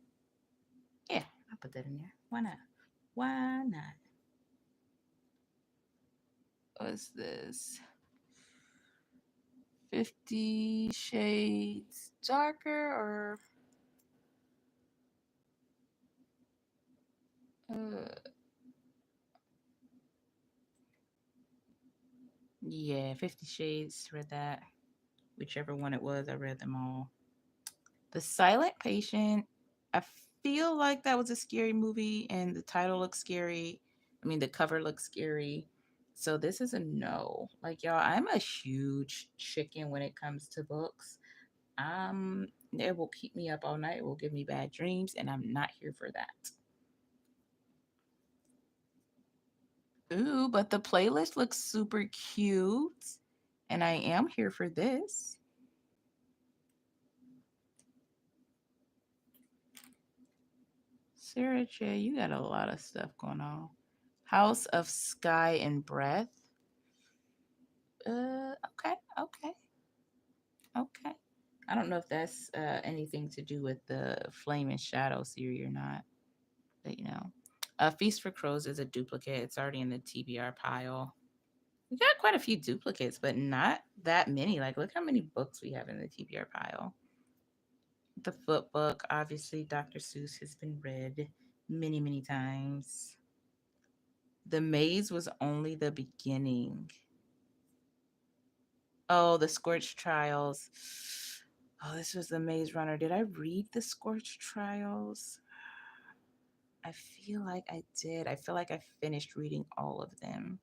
Yeah, I'll put that in there. Why not? Why not? What's this? 50 Shades Darker or uh, yeah, 50 Shades. Read that. Whichever one it was, I read them all. The Silent Patient. I feel like that was a scary movie, and the title looks scary. I mean, the cover looks scary. So this is a no. Like y'all, I'm a huge chicken when it comes to books. It will keep me up all night. It will give me bad dreams, and I'm not here for that. Ooh, but the playlist looks super cute, and I am here for this. Sarah J, you got a lot of stuff going on. House of Sky and Breath. Okay, okay, okay. I don't know if that's anything to do with the Flame and Shadow series or not, but you know. Feast for Crows is a duplicate. It's already in the TBR pile. We got quite a few duplicates, but not that many. Like, look how many books we have in the TBR pile. The Foot Book, obviously, Dr. Seuss has been read many, many times. The Maze was only the beginning. Oh, the Scorched Trials. Oh, this was the Maze Runner. Did I read the Scorched Trials? I feel like I did. I feel like I finished reading all of them.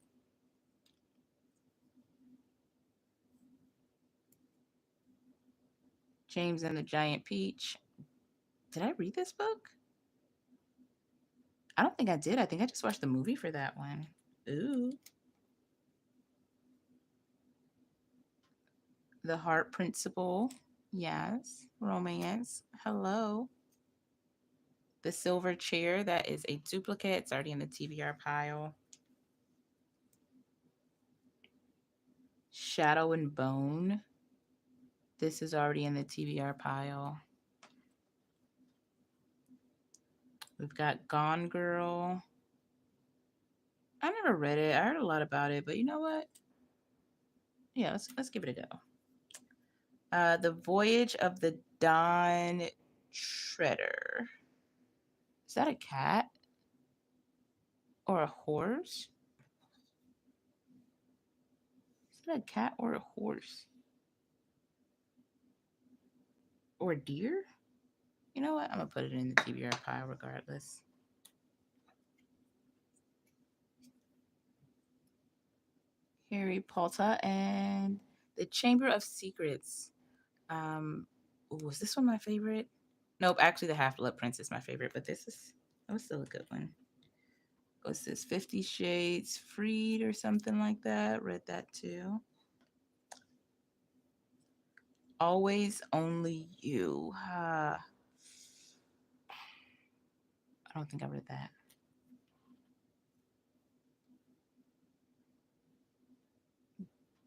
James and the Giant Peach. Did I read this book? I don't think I did. I think I just watched the movie for that one. Ooh. The Heart Principle. Yes. Romance. Hello. The Silver Chair, that is a duplicate. It's already in the TBR pile. Shadow and Bone. This is already in the TBR pile. We've got Gone Girl. I never read it. I heard a lot about it, but you know what? Yeah, let's give it a go. The Voyage of the Dawn Treader. Is that a cat or a horse? Is that a cat or a horse? Or a deer? You know what? I'm gonna put it in the TBR pile regardless. Harry Potter and the Chamber of Secrets. Was this one my favorite? Nope, actually, the Half Blood Prince is my favorite, but that was still a good one. What's this? 50 Shades Freed or something like that. Read that too. Always Only You. I don't think I read that.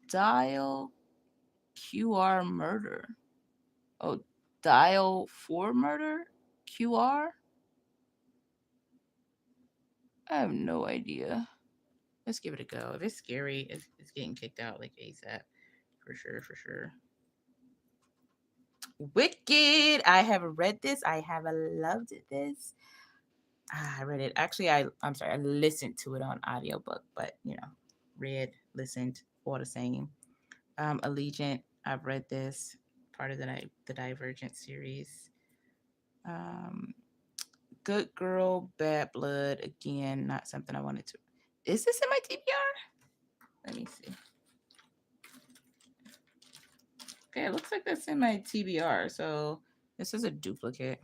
Dial QR Murder. Oh, Dial for Murder? QR? I have no idea. Let's give it a go. If it's scary, it's getting kicked out like ASAP. For sure, for sure. Wicked. I have read this. I have loved this. I read it. Actually, I'm sorry. I listened to it on audiobook, but read, listened, all the same. Allegiant. I've read this. Part of the Divergent series. Um, Good Girl, Bad Blood. Again, not something I wanted to. Is this in my TBR? Let me see. Okay, it looks like that's in my TBR. So this is a duplicate.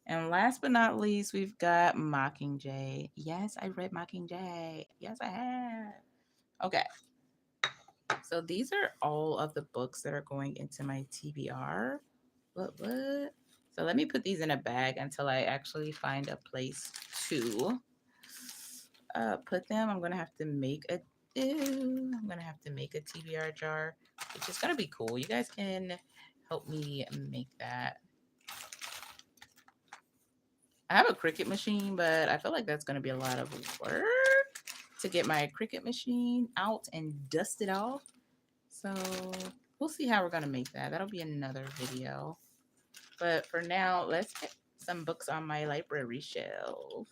And last but not least, we've got Mockingjay. Yes, I read Mockingjay. Yes, I have. Okay. So these are all of the books that are going into my TBR. What? So let me put these in a bag until I actually find a place to put them. I'm gonna have to make a TBR jar, which is gonna be cool. You guys can help me make that. I have a Cricut machine, but I feel like that's gonna be a lot of work to get my Cricut machine out and dust it off. So we'll see how we're gonna make that. That'll be another video. But for now, let's get some books on my library shelf.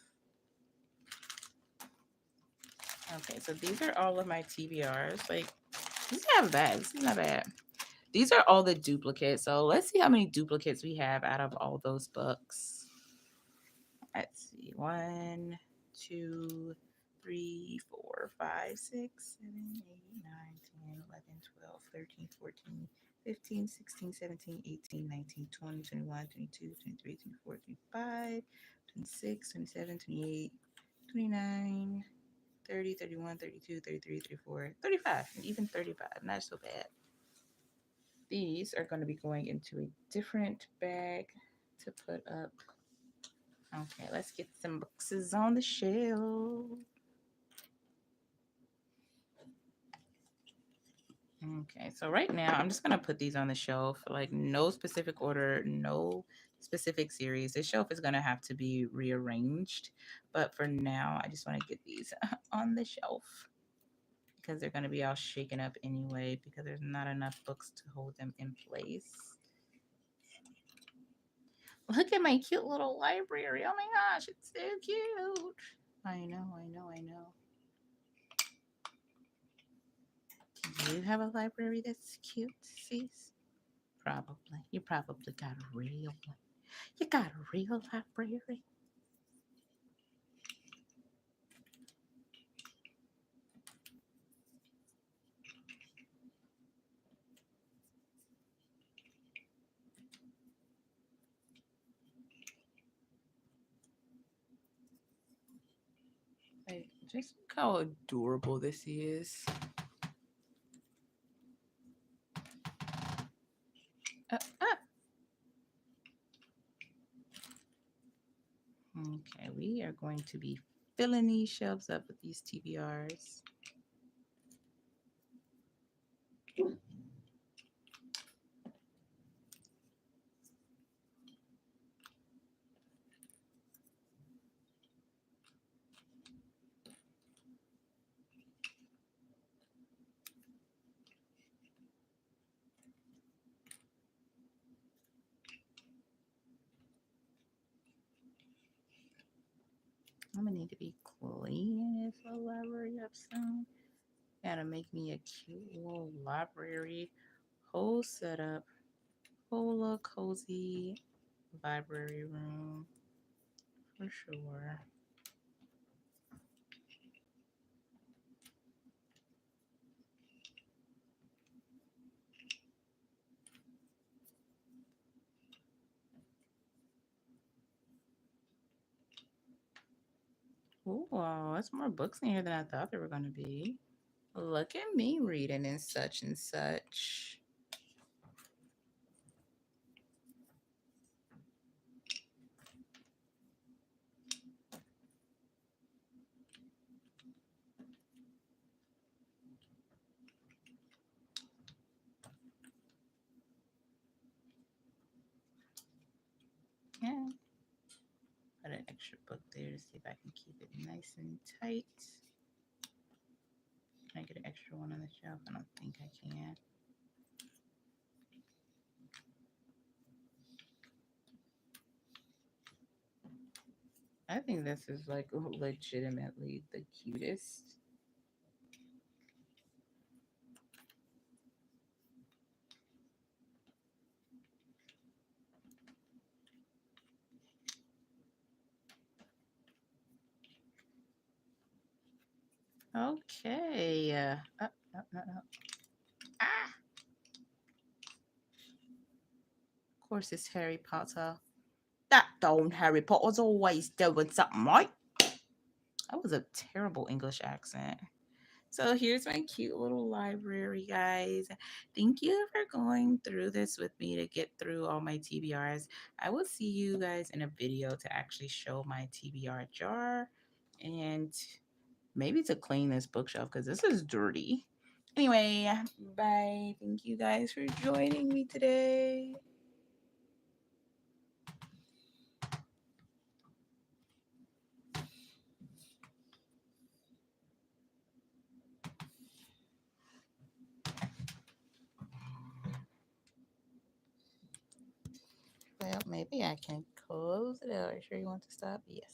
Okay, so these are all of my TBRs. Like, this is not bad. This is not bad. These are all the duplicates. So let's see how many duplicates we have out of all those books. Let's see. 1, 2, 3, 4, 5, 6, 7, 8, 9, 10, 11, 12, 13, 14, 15, 16, 17, 18, 19, 20, 21, 22, 23, 24, 25, 26, 27, 28, 29, 30, 31, 32, 33, 34, 35, and even 35. Not so bad. These are going to be going into a different bag to put up. Okay, let's get some boxes on the shelf. Okay, so right now I'm just gonna put these on the shelf, like no specific order, no specific series. This shelf is gonna have to be rearranged, but for now, I just want to get these on the shelf because they're gonna be all shaken up anyway because there's not enough books to hold them in place. Look at my cute little library. Oh my gosh, it's so cute. I know. Do you have a library that's cute, sis? Probably. You probably got a real one. You got a real library. Like, just look how adorable this is. Ah. Okay, we are going to be filling these shelves up with these TBRs. I'm gonna need to be cleaning this little library up soon. Gotta make me a cute little library, whole setup, whole little cozy library room for sure. Oh, wow, that's more books in here than I thought there were gonna be. Look at me reading and such and such. Yeah. Put an extra book there to see if I can keep it nice and tight. Can I get an extra one on the shelf? I don't think I can. I think this is like legitimately the cutest. Okay. No, no, no. Ah! Of course, it's Harry Potter. That don't Harry Potter's always doing something, right? That was a terrible English accent. So here's my cute little library, guys. Thank you for going through this with me to get through all my TBRs. I will see you guys in a video to actually show my TBR jar and maybe to clean this bookshelf because this is dirty. Anyway, bye. Thank you guys for joining me today. Well, maybe I can close it out. Are you sure you want to stop? Yes.